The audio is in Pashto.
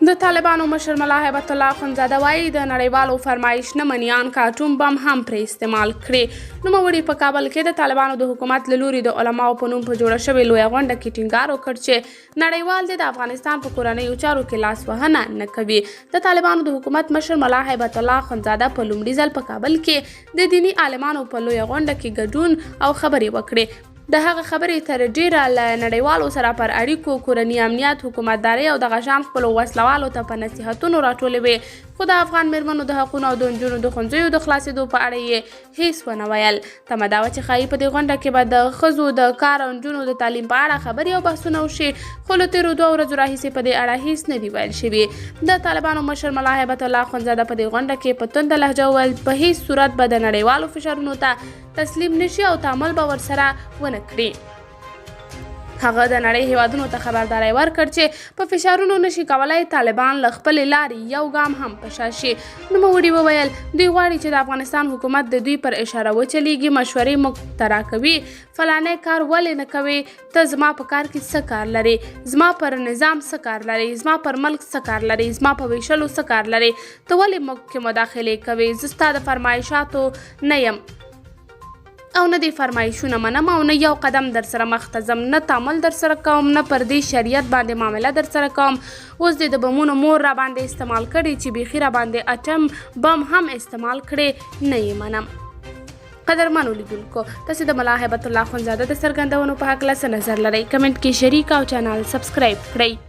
د طالبانو مشر ملا هیبت الله اخندزاده وایي د نړیوالو فرمایش نه مني ان که اټوم بم هم پرې استعمال کړي. نوموړي په کابل کې د طالبانو د حکومت له لوري د علماو په نوم په جوړه شوې لویه غونډه کې ټینګار وکړ چې نړیوال د افغانستان په کورنیو چارو کې لاس وهنه نه کوي. د طالبانو د حکومت مشر ملا هیبت الله اخندزاده په لومړي ځل په کابل کې د دیني عالمانو په لویه غونډه کې ګډون او خبرې وکړې. د هغه خبرې تر ډیره له نړیوالو سره پر اړیکو، کورني امنیت، حکومتدارۍ او دغه شان خپلو وسلوالو ته په نصیحتونو راټولوي، خو د افغان میرمنو د حقونو او د نجونو د ښوونځیو د خلاصېدو په اړه یې هیڅ ونه ویل. تمه دا وه چې ښایي په دې غونډه کې به د ښځو د کار او نجونو د تعلیم په اړه خبرې او بحثونه وشي، خو له تېرو 2 ورځو راهیسې په دې اړه هیڅ نه دي ویل شوي. د طالبانو مشر ملا هیبت الله اخندزاده په دې غونډه کې په تنده لهجه وویل په هیڅ صورت به د نړیوالو فشارونو ته تسلیم نشي او تعامل به ورسره ونه کړي. هغه د نړۍ هیوادونو ته خبرداری ورکړ چې په فشارونو نشي کولای طالبان له خپلې لارې یو ګام هم په شا شي. نوموړي وویل دوی غواړي چې د افغانستان حکومت د دوی پر اشاره وچلیږي، مشورې موږ ته راکوي، فلانی کار ولې نه کوي، ته زما په کار کې څه کار لري، زما پر نظام څه کار لري، زما پر ملک څه کار لري، زما په ویشلو څه کار لري، ته ولې موږ کې مداخلې کوي، زه ستا د فرمایشاتو نه یم او نه دی فرمایشونه منم او نه یو قدم در سره مخته ځم، نه تعامل در سره کوم، نه پر دې شریعت باندې معامله در سره کوم. اوس د بمونو مور را باندې استعمال کړي چې بیخي را باندې اټم بم هم استعمال کړي، نه یې منم. قدرمنو لیدونکو، تاسې د ملا هیبت الله اخندزاده د څرګندونو په هکله څه نظر لرئ؟ کمنټ کې شریک او چینل سبسکرایب کړئ.